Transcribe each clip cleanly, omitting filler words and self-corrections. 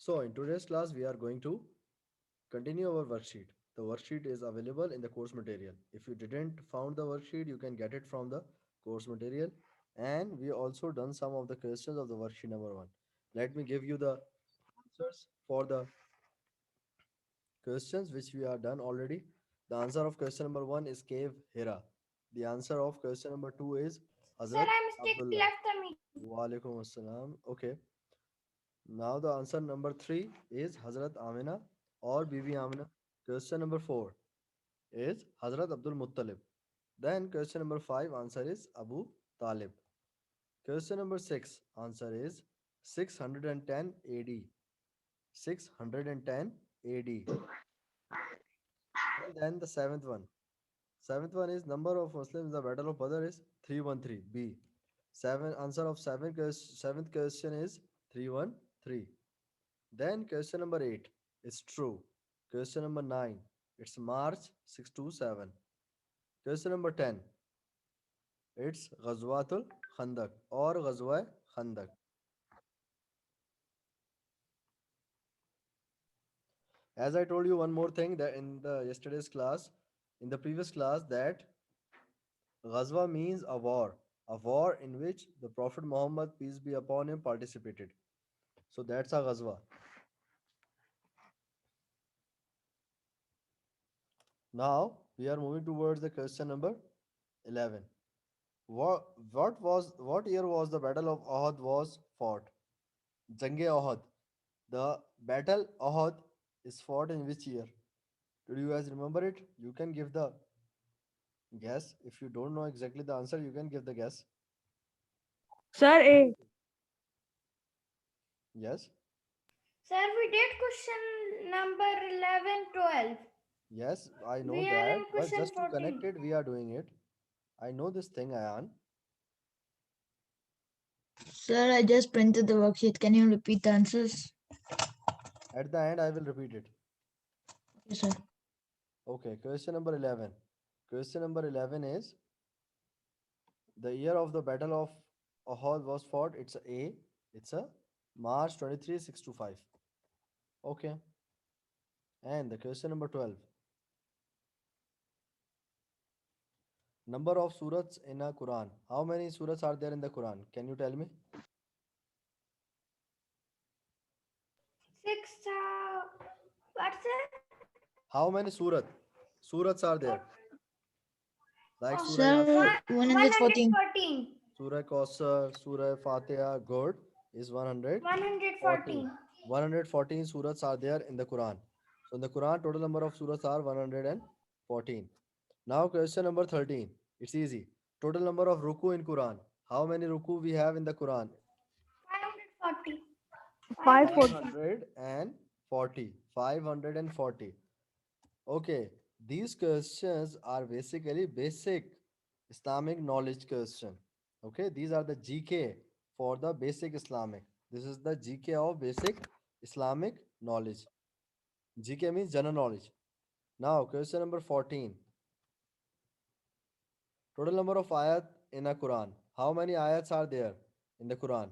So in today's class, we are going to continue our worksheet. The worksheet is available in the course material. If you didn't found the worksheet, you can get it from the course material. And we also done some of the questions of the worksheet number one. Let me give you the answers for the questions which we are done already. The answer of question number one is Cave Hira. The answer of question number two is Sir, Hazrat I mistakenly Abdullah. left the meeting. Wa alaikum assalam. Okay. Now the answer number three is Hazrat Amina or Bibi Amina. Question number four is Hazrat Abdul Muttalib. Then question number five answer is Abu Talib. Question number six answer is 610 AD. 610 AD. And then the seventh one. Seventh one is number of Muslims in the Battle of Badr is 313 B. Seven answer of seventh question is 313. Then question number 8 is true. Question number 9 it's March 627. Question number 10 it's Ghazwatul Khandak or Ghazwa Khandak. As I told you one more thing that in the yesterday's class, in the previous class that Ghazwa means a war in which the Prophet Muhammad peace be upon him participated. So that's a Ghazwa. Now we are moving towards the question number 11. What year was the battle of Uhud was fought? Jange Uhud. The battle Uhud is fought in which year? Do you guys remember it? You can give the guess. If you don't know exactly the answer, you can give the guess. Sir, A. Yes. Sir, we did question number 11, 12. Yes, I know We are that. in But question just to connect 14. it, we are doing it. I know this thing, Ayan. Sir, I just printed the worksheet. Can you repeat the answers? At the end, I will repeat it. Yes, sir. Okay, question number 11. Question number 11 is the year of the battle of Uhud was fought. It's a A. It's a March 23, 625. Okay. And the question number 12. Number of surahs in a Quran. How many surahs are there in the Quran? Can you tell me? Six, what's it? How many surahs are there? Like Oh, Surah Sir, Yasin, 114. 114. Surah Kausar, Surah Fatiha, good is 114. 114. 114 surahs are there in the Quran. So in the Quran, total number of surahs are 114. Now question number 13. It's easy. Total number of ruku in Quran. How many ruku we have in the Quran? 540. 540. 540. 540. Okay. These questions are basically basic Islamic knowledge question. Okay. These are the GK for the basic Islamic. This is the GK of basic Islamic knowledge. GK means general knowledge. Now question number 14. Total number of ayat in a Quran. How many ayats are there in the Quran?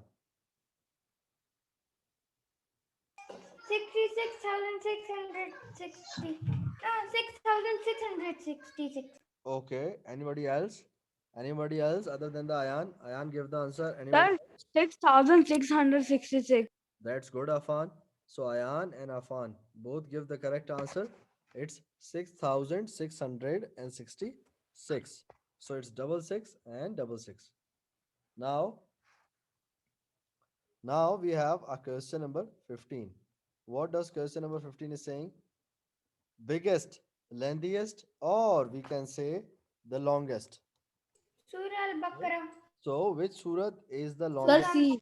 66,660. No, 6,666. Okay. Anybody else? Anybody else other than the Ayan? Ayan give the answer. Anybody Sir, else? 6,666. That's good, Afan. So Ayan and Afan both give the correct answer. It's 6,666. So it's double six and double six. Now, now we have a question number 15. What does question number 15 is saying? Biggest, lengthiest, or we can say the longest. Surah Okay. Al-Baqarah. So which surat is the Sir, longest? Surah C.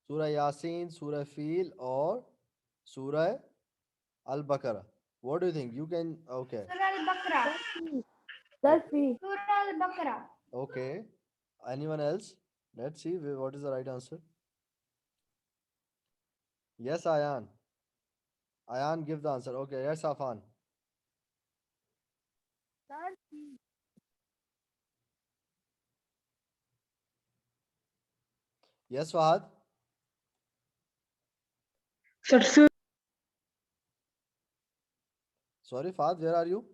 Surah Yasin, Surah Fil, or Surah Al-Baqarah? What do you think? You can, okay. Surah Al-Baqarah. Sir, C. Sir, Okay. C. Surah Al-Baqarah. Okay. Anyone else? Let's see what is the right answer. Yes, Ayan. Ayan, give the answer. Okay. Yes, Afan. Sir, C. Yes, Fahad. Sir, Sorry, Fahad, where are you?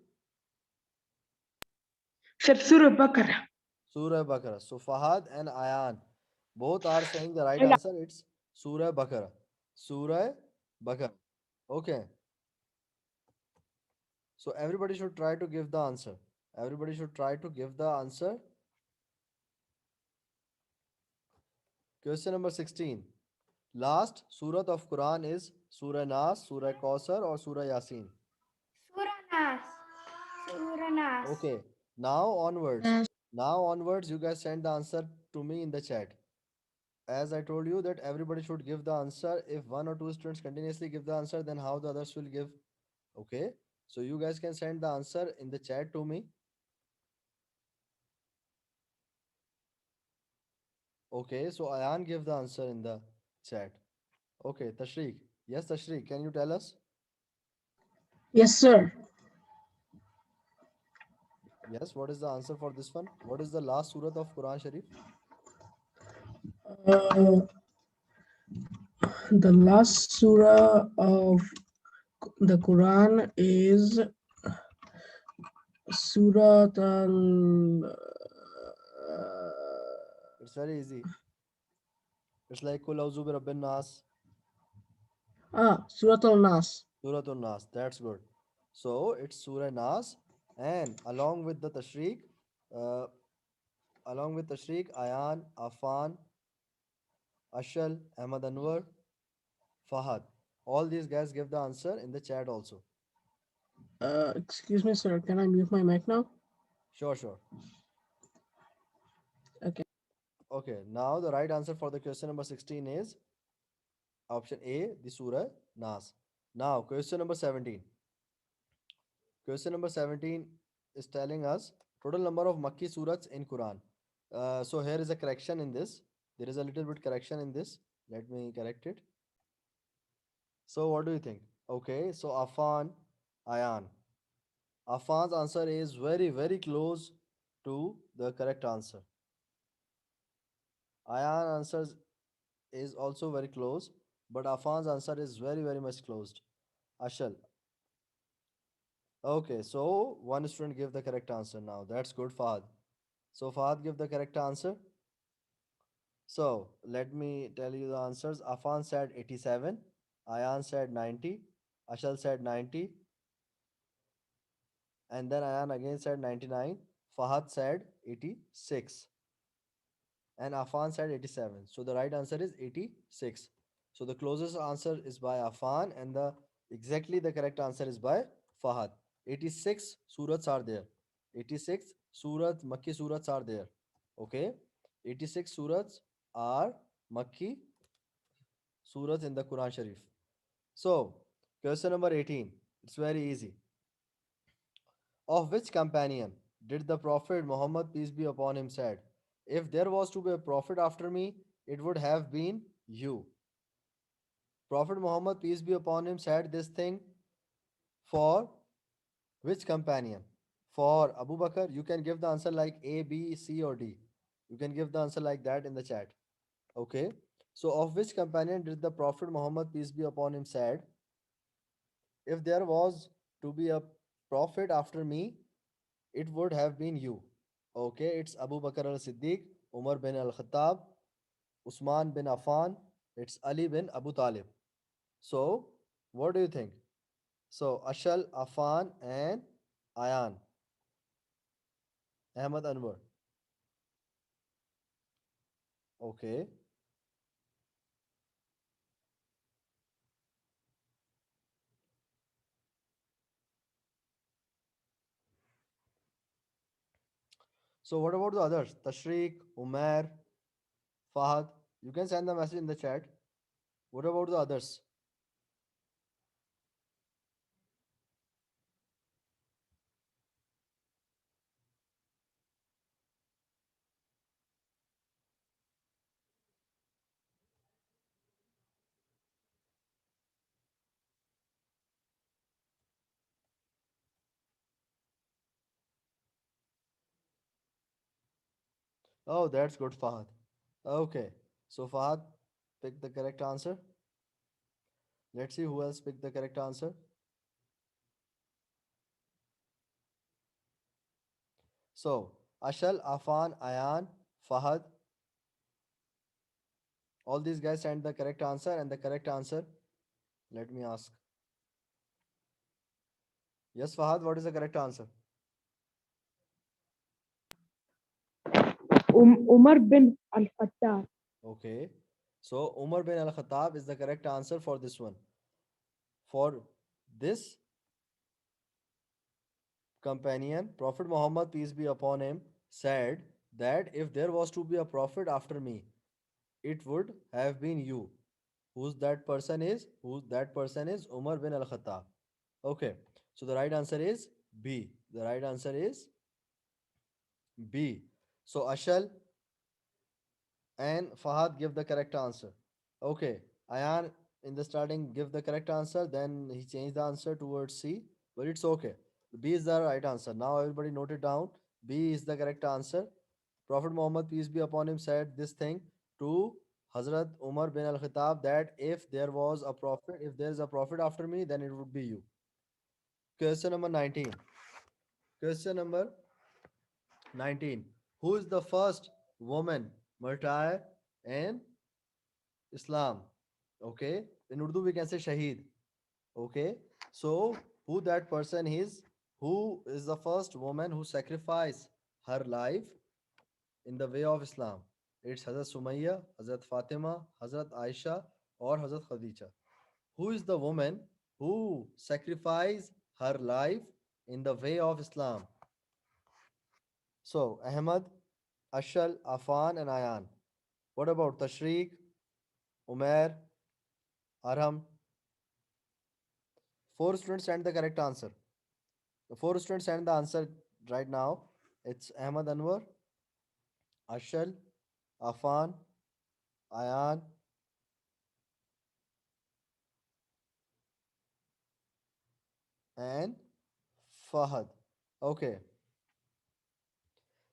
Sir, Surah Bakara. Surah Bakara. So Fahad and Ayan both are saying the right And answer. It's Surah Bakara. Surah Bakara. Okay. So everybody should try to give the answer. Everybody should try to give the answer. Question number 16. Last Surah of Quran is Surah Nas, Surah Kausar, or Surah Yasin. Suranas. Suranas. Okay. Now onwards. Nas. Now onwards, you guys send the answer to me in the chat. As I told you that everybody should give the answer. If one or two students continuously give the answer, then how the others will give? Okay. So you guys can send the answer in the chat to me. Okay. So Ayan give the answer in the chat. Okay. Tashriq. Yes, Tashriq. Can you tell us? Yes, sir. Yes. What is the answer for this one? What is the last surah of Quran Sharif? The last surah of the Quran is Surah Al. It's very easy. It's like Kul Auzu bi Rabbin Nas. Surah Al Nas. Surah Nas. That's good. So it's Surah Nas, and uh, along with Tashriq, Ayan, Afan, Ashal, Ahmad Anwar, Fahad. All these guys give the answer in the chat also. Excuse me, sir. Can I mute my mic now? Sure, sure. Okay. Okay, now the right answer for the question number 16 is option A, the Surah Nas. Now, question number 17. Question number 17 is telling us total number of Makki surahs in Quran. So here is a correction in this. There is a little bit correction in this. Let me correct it. So what do you think? Okay, so Afan, Ayan. Afan's answer is very, very close to the correct answer. Ayan answers is also very close, but Afan's answer is very, very much closed. Ashal. Okay, so one student gave the correct answer now. That's good, Fahad. So Fahad give the correct answer. So let me tell you the answers. Afan said 87, Ayan said 90, Ashal said 90, and then Ayan again said 99. Fahad said 86, and Afan said 87. So the right answer is 86. So the closest answer is by Afan, and the correct answer is by Fahad. 86 surats are there. 86 Makki surats are there. Okay, 86 surats are Makki surats in the Quran Sharif. So, question number 18. It's very easy. Of which companion did the Prophet Muhammad, peace be upon him, said, if there was to be a prophet after me, it would have been you. Prophet Muhammad, peace be upon him, said this thing for which companion? For Abu Bakr, you can give the answer like A, B, C, or D. You can give the answer like that in the chat. Okay. So, of which companion did the Prophet Muhammad, peace be upon him, said, if there was to be a prophet after me, it would have been you. Okay, it's Abu Bakr al Siddiq, Umar bin al Khattab, Usman bin Affan, it's Ali bin Abu Talib. So, what do you think? So, Ashal, Affan, and Ayan, Ahmad Anwar. Okay. So, what about the others? Tashriq, Umair, Fahad. You can send the message in the chat. What about the others? Oh, that's good, Fahad. Okay. So, Fahad pick the correct answer. Let's see who else picked the correct answer. So Ashal, Afan, Ayan, Fahad, all these guys sent the correct answer, and the correct answer, let me ask. Yes, Fahad, what is the correct answer? Umar bin Al-Khattab. Okay. So Umar bin Al Khattab is the correct answer for this one. For this companion, Prophet Muhammad, peace be upon him, said that if there was to be a prophet after me, it would have been you. Who's that person is? Who that person is? Umar bin Al Khattab. Okay. So the right answer is B. The right answer is B. So Ashal and Fahad give the correct answer. Okay. Ayan in the starting give the correct answer, then he changed the answer towards C, but it's okay. B is the right answer. Now everybody note it down. B is the correct answer. Prophet Muhammad, peace be upon him, said this thing to Hazrat Umar bin Al Khattab that if there was a prophet, if there is a prophet after me, then it would be you. Question number 19. Question number 19. Who is the first woman martyr in Islam? Okay. In Urdu, we can say Shaheed. Okay. So, who that person is? Who is the first woman who sacrificed her life in the way of Islam? It's Hazrat Sumayya, Hazrat Fatima, Hazrat Aisha, or Hazrat Khadija. Who is the woman who sacrificed her life in the way of Islam? So, Ahmad, Ashal, Afan, and Ayan. What about Tashriq, Umair, Arham? Four students sent the correct answer. The four students sent the answer right now. It's Ahmad Anwar, Ashal, Afan, Ayan, and Fahad. Okay.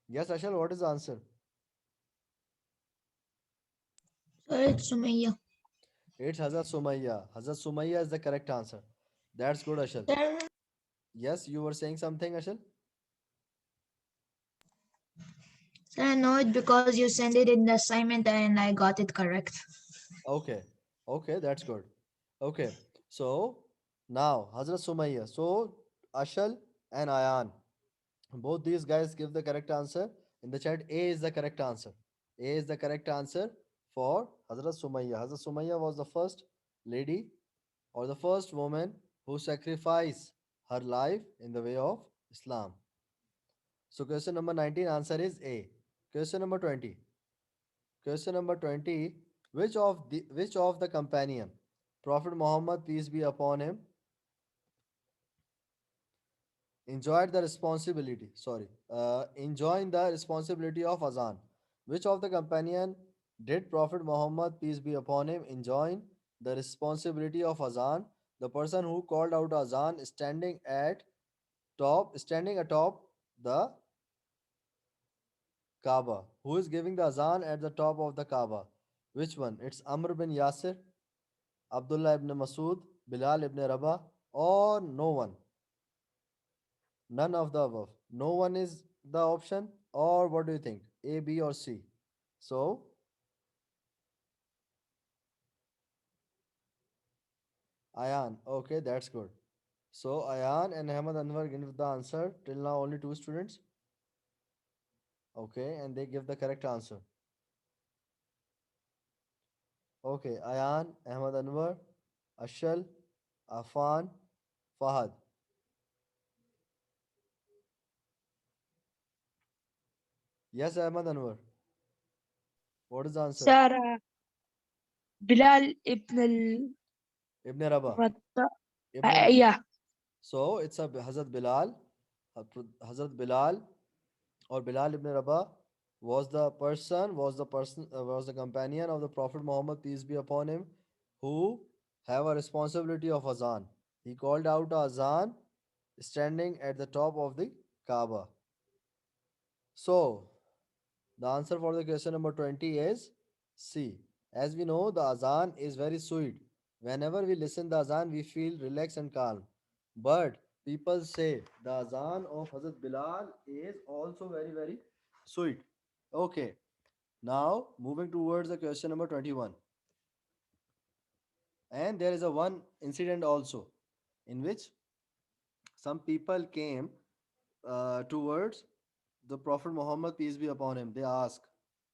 Yes, Ashal, what is the answer? Sir, it's Sumayya. It's Hazrat Sumayya. Hazrat Sumayya is the correct answer. That's good, Ashal. Sir, Yes, you were saying something, Ashal? sir, I know it because you sent it in the assignment and I got it correct. Okay. Okay, that's good. Okay. So now Hazrat Sumayya. So Ashal and Ayan. Both these guys give the correct answer. In the chat, A is the correct answer. A is the correct answer for Hazrat Sumayya. Hazrat Sumayya was the first lady or the first woman who sacrificed her life in the way of Islam. So question number 19 answer is A. Question number 20. Question number 20. Which of the companion Prophet Muhammad, peace be upon him, enjoying the responsibility of azan? Which of the companion did Prophet Muhammad, peace be upon him, enjoin the responsibility of azan? The person who called out azan standing atop the Kaaba. Who is giving the azan at the top of the Kaaba? Which one? It's Amr bin Yasir, Abdullah ibn Masood, Bilal ibn Rabah, or no one? None of the above. No one is the option, or what do you think? A, B, or C? So, Ayan. Okay, that's good. So, Ayan and Ahmad Anwar give the answer. Till now, only two students. Okay, and they give the correct answer. Okay, Ayan, Ahmad Anwar, Ashal, Afan, Fahad. Yes, Ahmad Anwar. What is the answer? Sir, Bilal ibn Ibn Rabah. al-Khattab. Ibn Rabah. Yeah. So it's a Hazrat Bilal. Hazrat Bilal or Bilal ibn Rabah was the companion of the Prophet Muhammad, peace be upon him, who have a responsibility of azan. He called out azan standing at the top of the Kaaba. So the answer for the question number 20 is C. As we know, the azan is very sweet. Whenever we listen the azan, we feel relaxed and calm. But people say the azan of Hazrat Bilal is also very, very sweet. Okay, now moving towards the question number 21. And there is a one incident also in which some people came towards the Prophet Muhammad, peace be upon him. They ask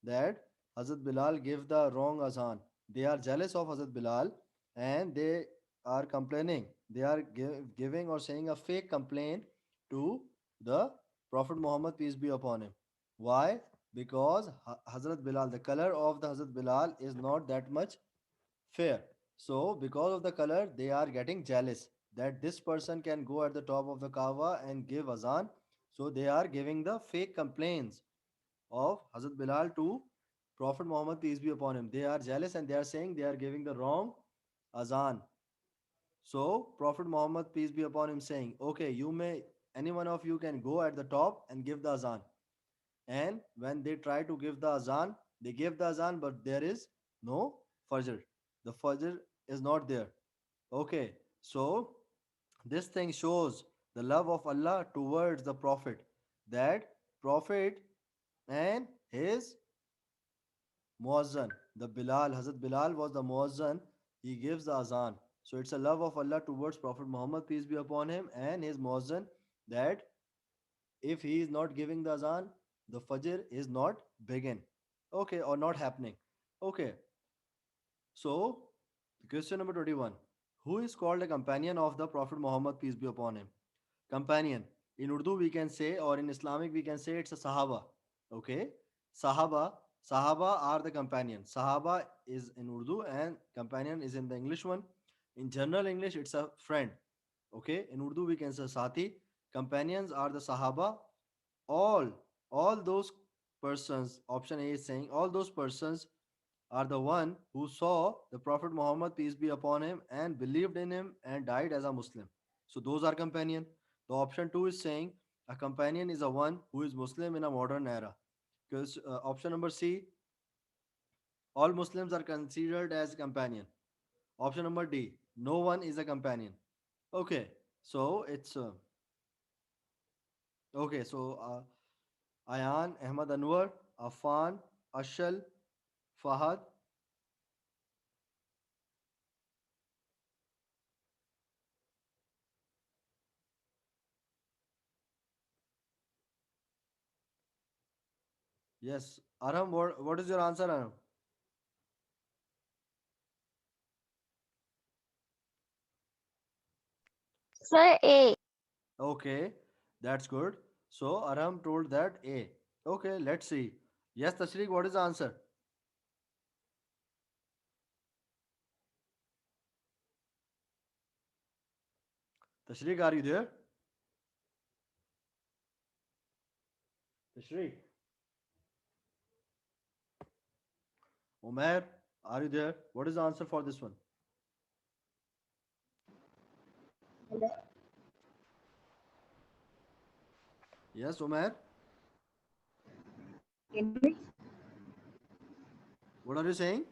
that Hazrat Bilal give the wrong azan. They are jealous of Hazrat Bilal and they are complaining. They are giving or saying a fake complaint to the Prophet Muhammad, peace be upon him. Why? Because Hazrat Bilal, the color of the Hazrat Bilal is not that much fair. So, because of the color, they are getting jealous that this person can go at the top of the Kaaba and give azan. So, they are giving the fake complaints of Hazrat Bilal to Prophet Muhammad, peace be upon him. They are jealous and they are saying they are giving the wrong azan. So, Prophet Muhammad, peace be upon him, saying, okay, you may, any one of you can go at the top and give the azan. And when they try to give the azan, they give the azan, but there is no fajr. The fajr is not there. Okay, so this thing shows the love of Allah towards the Prophet. That Prophet and his Muazzan, the Bilal, Hazrat Bilal was the Muazzan, he gives the azan. So it's a love of Allah towards Prophet Muhammad, peace be upon him, and his Muazzan, that if he is not giving the azan, the Fajr is not begin. Okay, or not happening. Okay, so question number 21. Who is called a companion of the Prophet Muhammad, peace be upon him? Companion. In Urdu we can say, or in Islamic we can say it's a Sahaba. Okay, Sahaba. Sahaba are the companion. Sahaba is in Urdu and companion is in the English one. In general English, it's a friend. Okay, in Urdu we can say Sati. Companions are the Sahaba. all all those persons, option A is saying all those persons are the one who saw the Prophet Muhammad, peace be upon him, and believed in him and died as a Muslim. So those are companion. The option 2 is saying a companion is a one who is Muslim in a modern era. Because option number C, all Muslims are considered as companion. Option number D, no one is a companion. Okay, so it's okay, so Ayan, Ahmad Anwar, Afan, Ashal, Fahad. Yes. Aram, what is your answer, Aram? Sir, A. Okay, that's good. So Aram told that A. Okay, let's see. Yes, Tashriq, what is the answer? Tashriq, are you there? Tashriq. Umair, are you there? What is the answer for this one? Yes, Umair. What are you saying?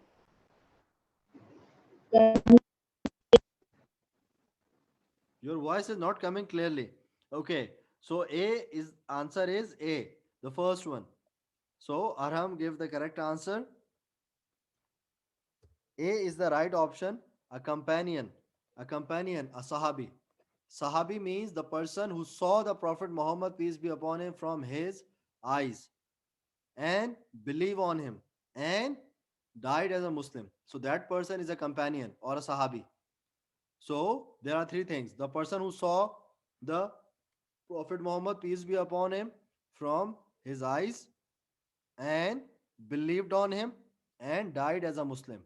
Your voice is not coming clearly. Okay, so A is answer is A, the first one. So Aram gave the correct answer. A is the right option. A companion, a sahabi. Sahabi means the person who saw the Prophet Muhammad, peace be upon him, from his eyes and believe on him and died as a Muslim. So that person is a companion or a sahabi. So there are three things: the person who saw the Prophet Muhammad, peace be upon him, from his eyes and believed on him and died as a Muslim.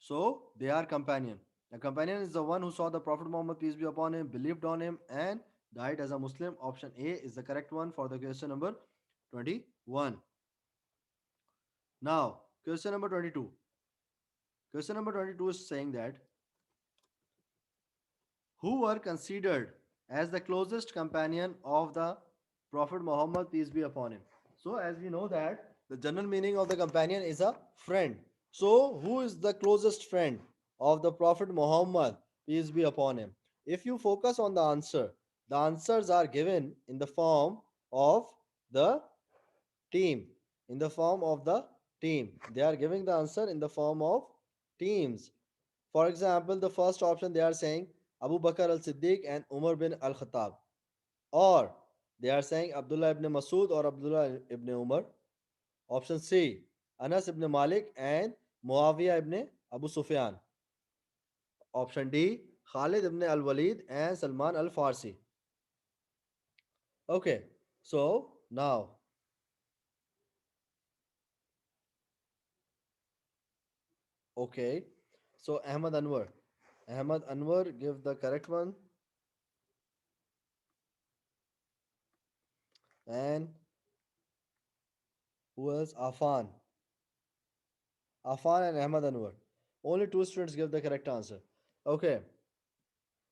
So they are companion. A companion is the one who saw the Prophet Muhammad, peace be upon him, believed on him, and died as a Muslim. Option A is the correct one for the question number 21. Now, question number 22. Question number 22 is saying that who were considered as the closest companion of the Prophet Muhammad, peace be upon him. So, as we know that the general meaning of the companion is a friend. So, who is the closest friend of the Prophet Muhammad, peace be upon him? If you focus on the answer, The answers are given in the form of the team. In the form of the team. They are giving the answer in the form of teams. For example, the first option they are saying Abu Bakr al Siddiq and Umar bin al Khattab. Or they are saying Abdullah ibn Masood or Abdullah ibn Umar. Option C, Anas ibn Malik and Muawiyah ibn Abu Sufyan. Option D, Khalid ibn al Walid and Salman al Farsi. Okay, so now, okay, so Ahmad Anwar. Ahmad Anwar give the correct one, and who else? Afan. Afan and Ahmad Anwar. Only two students give the correct answer. Okay,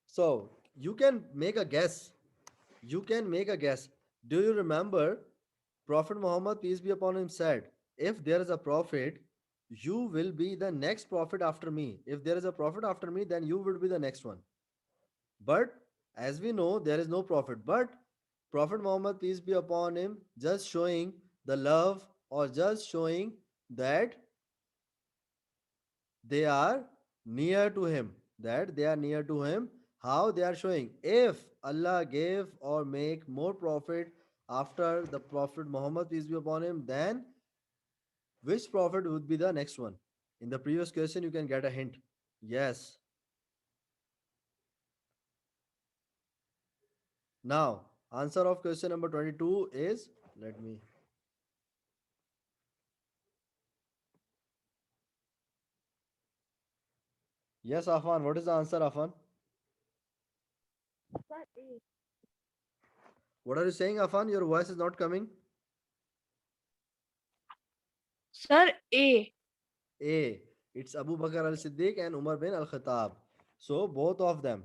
so you can make a guess. You can make a guess. Do you remember Prophet Muhammad, peace be upon him, said, if there is a prophet, you will be the next prophet after me. If there is a prophet after me, then you will be the next one. But as we know, there is no prophet. But Prophet Muhammad, peace be upon him, just showing the love or just showing that they are near to him, that they are near to him. How they are showing, if Allah gave or make more prophet after the Prophet Muhammad, peace be upon him, then which prophet would be the next one? In the previous question you can get a hint. Yes. Now answer of question number 22 is, let me, yes Afan, what is the answer Afan? What are you saying Afan? Your voice is not coming. Sir, A. A. It's Abu Bakr al Siddiq and Umar bin al Khattab. So both of them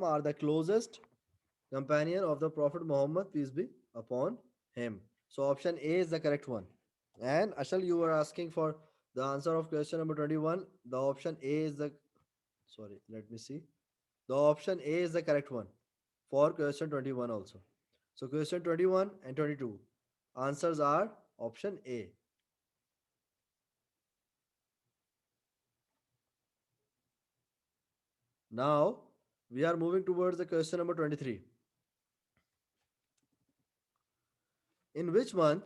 are the closest companion of the Prophet Muhammad, peace be upon him. So option A is the correct one. And Ashal, you were asking for the answer of question number 21. The option A is the, sorry, let me see. The option A is the correct one for question 21 also. So question 21 and 22 answers are option A. Now we are moving towards the question number 23. In which month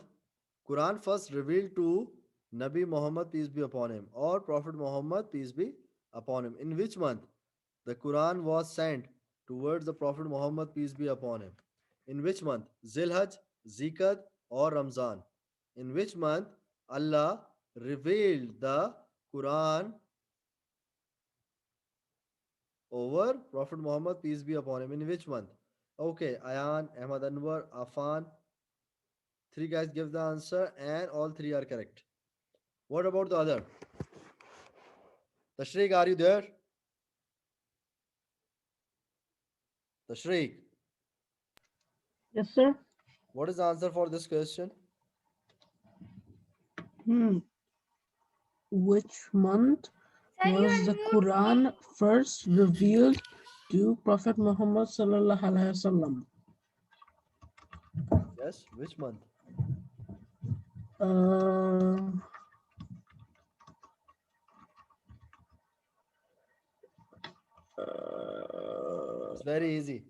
Quran first revealed to Nabi Muhammad, peace be upon him, or Prophet Muhammad, peace be upon him? In which month the Quran was sent towards the Prophet Muhammad, peace be upon him? In which month? Zilhaj, Zikad, or Ramzan? In which month Allah revealed the Quran over Prophet Muhammad, peace be upon him? In which month? Okay, Ayan, Ahmad Anwar, Afan, three guys give the answer, and all three are correct. What about the other? Tashriq, are you there? Tashriq, Yes, sir. what is the answer for this question? Hmm. Which month Sir, you was the unmute. Quran first revealed to Prophet Muhammad sallallahu alaihi wasallam? Yes, which month? Uh, It's very easy.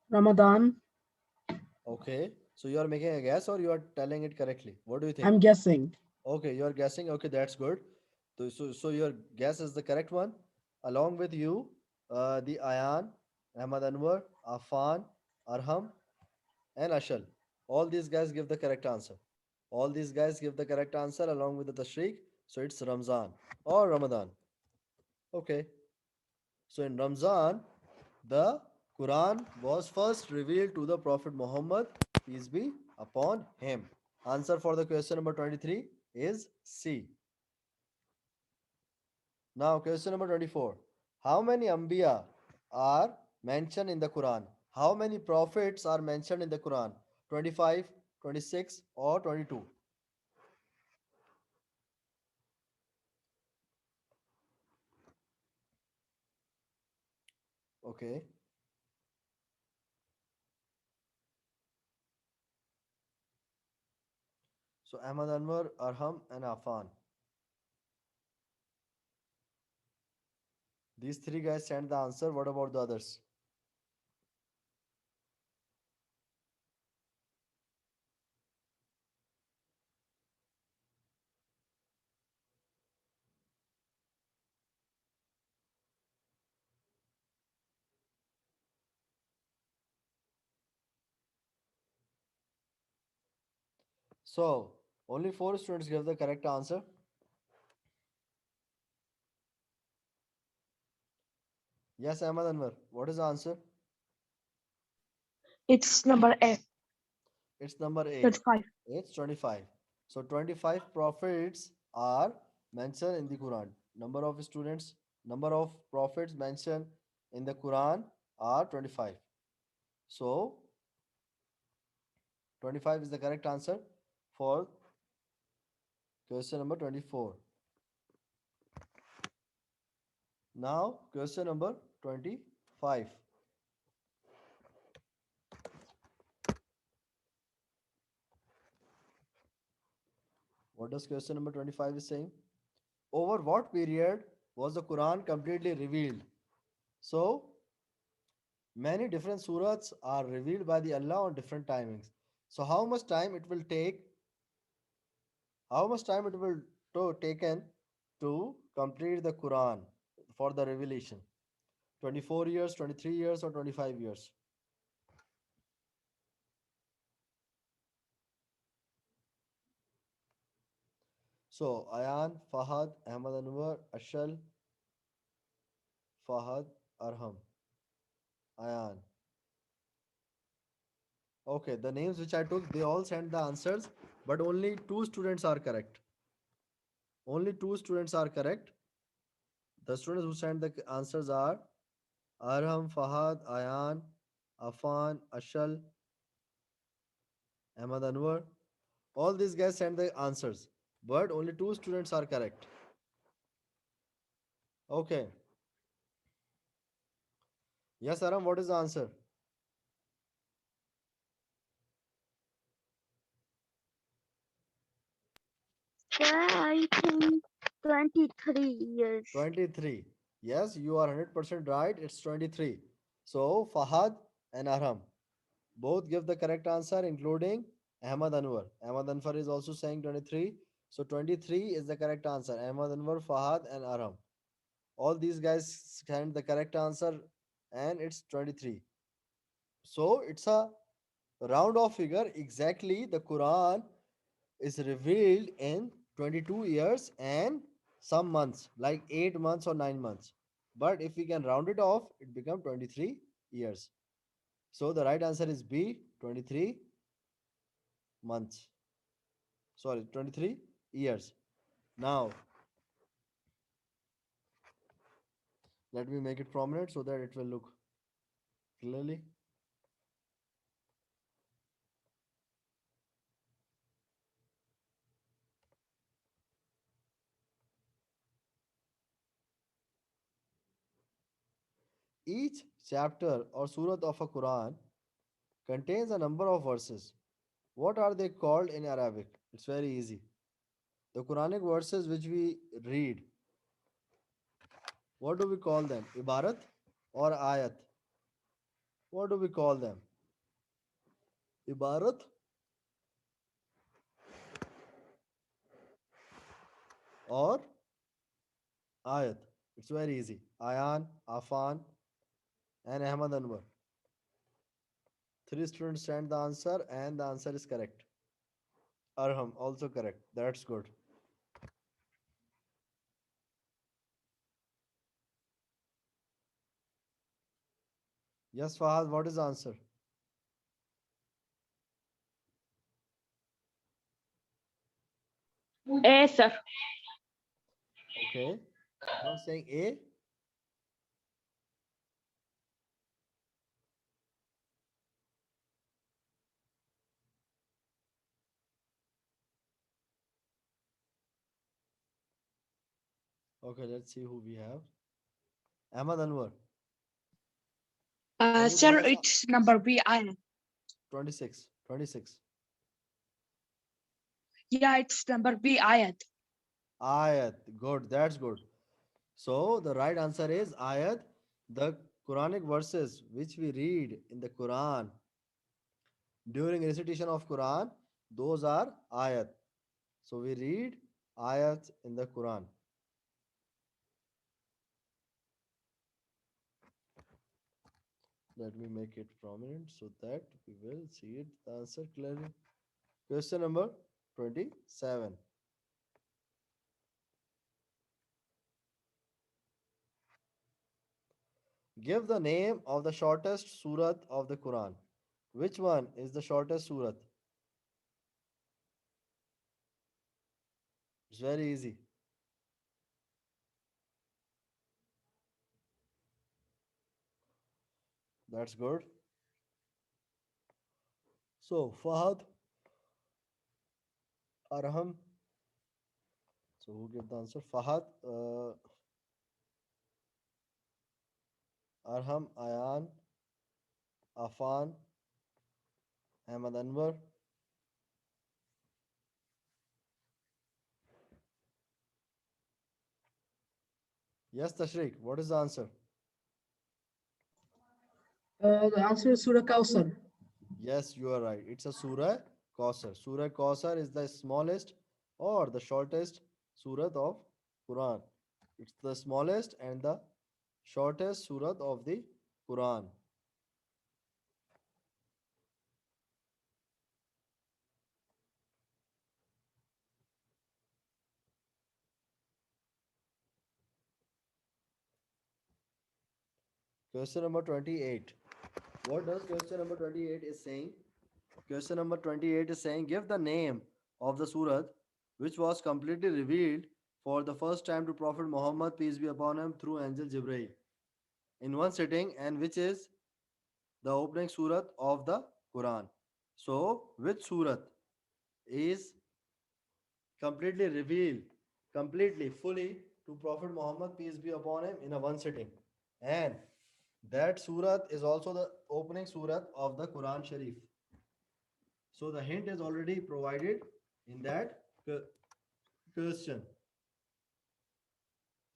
Ramadan. Okay, so you are making a guess or you are telling it correctly? What do you think? I'm guessing. Okay, you are guessing. Okay, that's good. So your guess is the correct one. Along with you, the Ayan, Ahmad Anwar, Afan, Arham, and Ashal. All these guys give the correct answer. All these guys give the correct answer along with the Tashriq. So it's Ramzan or Ramadan. Okay. So in Ramzan, the Quran was first revealed to the Prophet Muhammad, peace be upon him. Answer for the question number 23 is C. Now, question number 24. How many Ambiya are mentioned in the Quran? How many prophets are mentioned in the Quran? 25, 26, or 22? Okay. So Ahmad Anwar, Arham, and Afan. These three guys sent the answer. What about the others? So only four students gave the correct answer. Yes, Ahmad Anwar. What is the answer? It's number A. It's number A. 35. It's 25. So 25 prophets are mentioned in the Quran. Number of students, number of prophets mentioned in the Quran are 25. So 25 is the correct answer for question number 24. Now question number 25. What does question number 25 is saying? Over what period was the Quran completely revealed? So many different surahs are revealed by the Allah on different timings. So how much time it will take? How much time it will taken to complete the Quran for the revelation? 24 years, 23 years, or 25 years? So Ayan, Fahad, Ahmad Anwar, Ashal, Fahad, Arham, Ayan. Okay, the names which I took, they all sent the answers, but only two students are correct. Only two students are correct. The students who sent the answers are Arham, Fahad, Ayan, Afan, Ashal, Ahmad Anwar. All these guys sent the answers, but only two students are correct. Okay. Yes, Aram, what is the answer? Sir, I think 23 years. 23. Yes, you are 100% right. It's 23. So, Fahad and Aram both give the correct answer, including Ahmad Anwar. Ahmad Anwar is also saying 23. So, 23 is the correct answer. Ahmad Anwar, Fahad, and Aram. All these guys sent the correct answer, and it's 23. So, it's a round off figure. Exactly, the Quran is revealed in 22 years and some months, like 8 months or 9 months. But if we can round it off, it becomes 23 years. So the right answer is B, 23 months. Sorry, 23 years. Now, let me make it prominent so that it will look clearly. Each chapter or surah of a Quran contains a number of verses. What are they called in Arabic? It's very easy. The Quranic verses which we read, what do we call them? Ibarat or ayat? What do we call them? Ibarat or ayat? It's very easy. Ayan, Afan, and Ahmad Anwar. Three students sent the answer, and the answer is correct. Arham, also correct. That's good. Yes, Fahad, what is the answer? A, sir. Okay. I'm saying A. Okay, let's see who we have. Ahmad Anwar. Can you Sir, tell us it's number B, I. 26. 26. Yeah, it's number B, ayat. Ayat. Good. That's good. So the right answer is ayat. The Quranic verses which we read in the Quran during recitation of Quran, those are ayat. So we read ayat in the Quran. Let me make it prominent so that we will see it the answer clearly. Question number 27. Give the name of the shortest surat of the Quran. Which one is the shortest surat? It's very easy. That's good. So, Fahad, Arham. So, who gave the answer? Fahad, Arham, Ayan, Afan, Ahmad Anwar. Yes, Tashriq, what is the answer? The answer is Surah Kausar. Yes, you are right. It's a Surah Kausar. Surah Kausar is the smallest or the shortest Surah of Quran. It's the smallest and the shortest Surah of the Quran. Question number 28. What does question number 28 is saying? Question number 28 is saying, give the name of the surah which was completely revealed for the first time to Prophet Muhammad, peace be upon him, through angel Jibreel in one sitting, and which is the opening surah of the Quran. So, which surah is completely revealed, completely, fully to Prophet Muhammad, peace be upon him, in a one sitting? And that surah is also the opening surah of the Quran Sharif. So the hint is already provided in that question.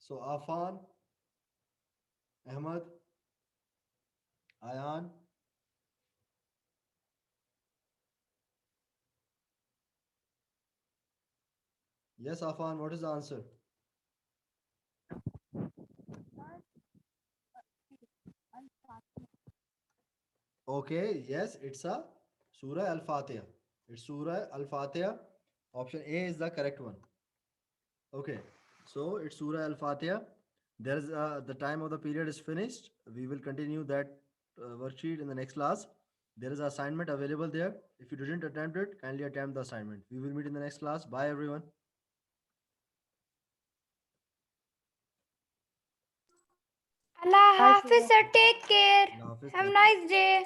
So Afan, Ahmad, Ayan. Yes, Afan, what is the answer? Okay, yes, it's a Surah Al Fatiha. It's Surah Al Fatiha. Option A is the correct one. Okay, so it's Surah Al Fatiha. There's the time of the period is finished. We will continue that worksheet in the next class. There is an assignment available there. If you didn't attempt it, kindly attempt the assignment. We will meet in the next class. Bye, everyone. Allah Bye, Hafiz, sir. sir. Take care. Allah Hafiz. Have a Thank you. nice day.